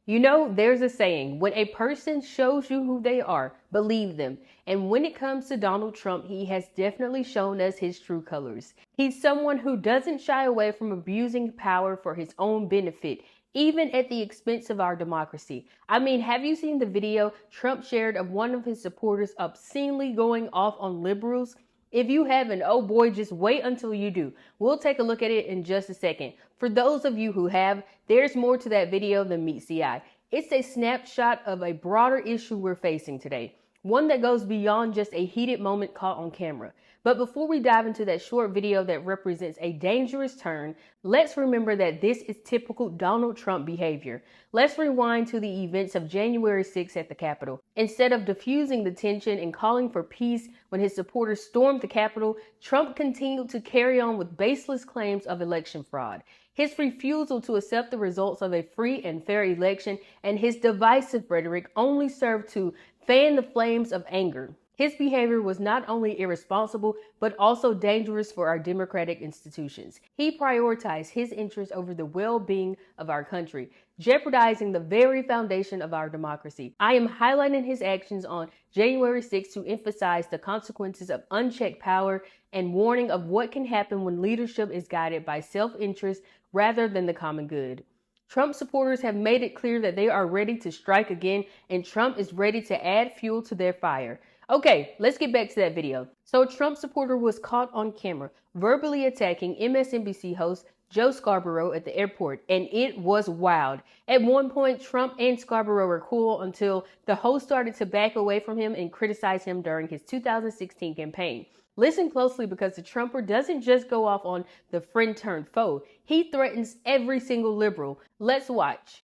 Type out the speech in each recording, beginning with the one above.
You know, there's a saying, when a person shows you who they are, believe them. And when it comes to Donald Trump, he has definitely shown us his true colors. He's someone who doesn't shy away from abusing power for his own benefit, even at the expense of our democracy. I mean, have you seen the video Trump shared of one of his supporters obscenely going off on liberals? If you haven't, oh boy, just wait until you do. We'll take a look at it in just a second. For those of you who have, there's more to that video than meets the eye. It's a snapshot of a broader issue we're facing today, one that goes beyond just a heated moment caught on camera. But before we dive into that short video that represents a dangerous turn, let's remember that this is typical Donald Trump behavior. Let's rewind to the events of January 6th at the Capitol. Instead of diffusing the tension and calling for peace when his supporters stormed the Capitol, Trump continued to carry on with baseless claims of election fraud. His refusal to accept the results of a free and fair election and his divisive rhetoric only served to fan the flames of anger. His behavior was not only irresponsible, but also dangerous for our democratic institutions. He prioritized his interests over the well-being of our country, jeopardizing the very foundation of our democracy. I am highlighting his actions on January 6th to emphasize the consequences of unchecked power and warning of what can happen when leadership is guided by self-interest rather than the common good. Trump supporters have made it clear that they are ready to strike again, and Trump is ready to add fuel to their fire. Okay, let's get back to that video. So a Trump supporter was caught on camera verbally attacking MSNBC host Joe Scarborough at the airport, and it was wild. At one point, Trump and Scarborough were cool until the host started to back away from him and criticize him during his 2016 campaign. Listen closely, because the Trumper doesn't just go off on the friend turned foe. He threatens every single liberal. Let's watch.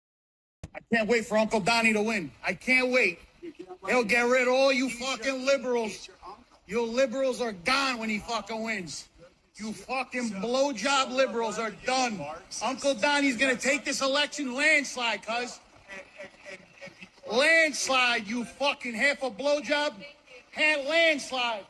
I can't wait for Uncle Donnie to win. I can't wait. He'll get rid of all you fucking liberals. You liberals are gone when he fucking wins. You fucking blowjob liberals are done. Uncle Donnie's gonna take this election landslide, cuz. Landslide, you fucking half a blowjob. Landslide.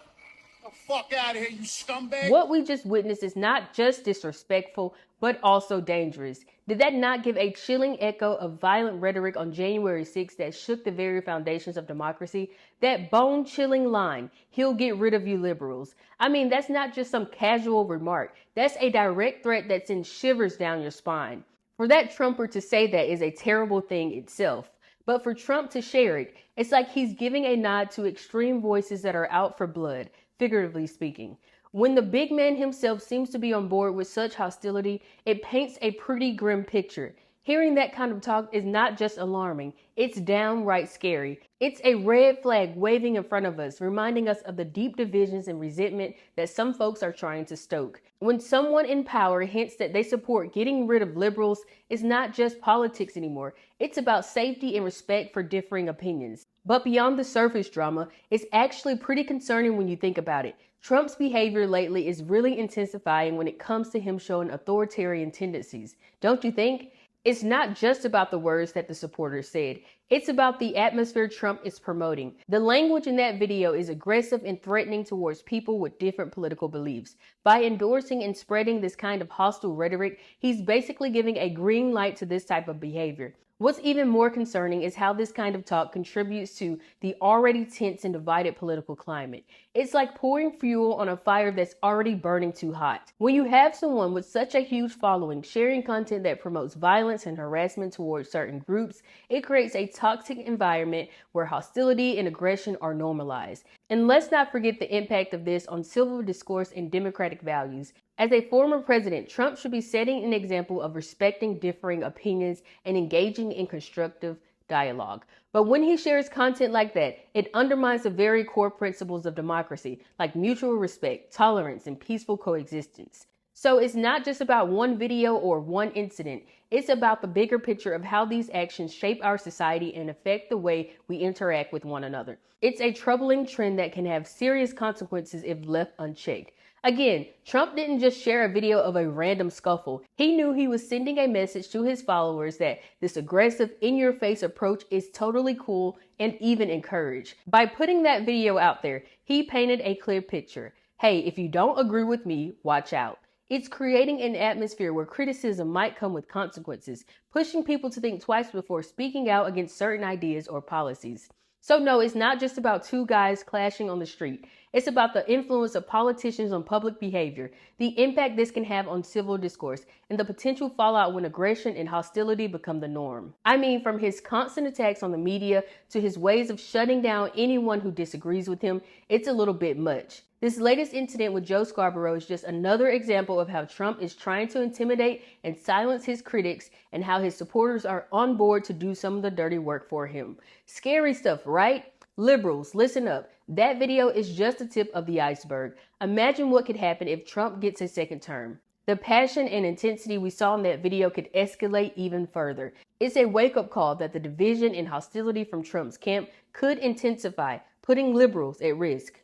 The fuck out of here, you scumbag. What we just witnessed is not just disrespectful, but also dangerous. Did that not give a chilling echo of violent rhetoric on January 6th that shook the very foundations of democracy? That bone-chilling line, "He'll get rid of you liberals." I mean, that's not just some casual remark. That's a direct threat that sends shivers down your spine. For that Trumper to say that is a terrible thing itself. But for Trump to share it, it's like he's giving a nod to extreme voices that are out for blood, figuratively speaking. When the big man himself seems to be on board with such hostility, it paints a pretty grim picture. Hearing that kind of talk is not just alarming, it's downright scary. It's a red flag waving in front of us, reminding us of the deep divisions and resentment that some folks are trying to stoke. When someone in power hints that they support getting rid of liberals, it's not just politics anymore. It's about safety and respect for differing opinions. But beyond the surface drama, it's actually pretty concerning when you think about it. Trump's behavior lately is really intensifying when it comes to him showing authoritarian tendencies. Don't you think? It's not just about the words that the supporters said. It's about the atmosphere Trump is promoting. The language in that video is aggressive and threatening towards people with different political beliefs. By endorsing and spreading this kind of hostile rhetoric, he's basically giving a green light to this type of behavior. What's even more concerning is how this kind of talk contributes to the already tense and divided political climate. It's like pouring fuel on a fire that's already burning too hot. When you have someone with such a huge following sharing content that promotes violence and harassment towards certain groups, it creates a toxic environment where hostility and aggression are normalized. And let's not forget the impact of this on civil discourse and democratic values. As a former president, Trump should be setting an example of respecting differing opinions and engaging in constructive dialogue. But when he shares content like that, it undermines the very core principles of democracy, like mutual respect, tolerance, and peaceful coexistence. So it's not just about one video or one incident. It's about the bigger picture of how these actions shape our society and affect the way we interact with one another. It's a troubling trend that can have serious consequences if left unchecked. Again, Trump didn't just share a video of a random scuffle. He knew he was sending a message to his followers that this aggressive, in-your-face approach is totally cool and even encouraged. By putting that video out there, he painted a clear picture. Hey, if you don't agree with me, watch out. It's creating an atmosphere where criticism might come with consequences, pushing people to think twice before speaking out against certain ideas or policies. So no, it's not just about two guys clashing on the street. It's about the influence of politicians on public behavior, the impact this can have on civil discourse, and the potential fallout when aggression and hostility become the norm. I mean, from his constant attacks on the media to his ways of shutting down anyone who disagrees with him, it's a little bit much. This latest incident with Joe Scarborough is just another example of how Trump is trying to intimidate and silence his critics and how his supporters are on board to do some of the dirty work for him. Scary stuff, right? Liberals, listen up. That video is just the tip of the iceberg. Imagine what could happen if Trump gets a second term. The passion and intensity we saw in that video could escalate even further. It's a wake-up call that the division and hostility from Trump's camp could intensify, putting liberals at risk.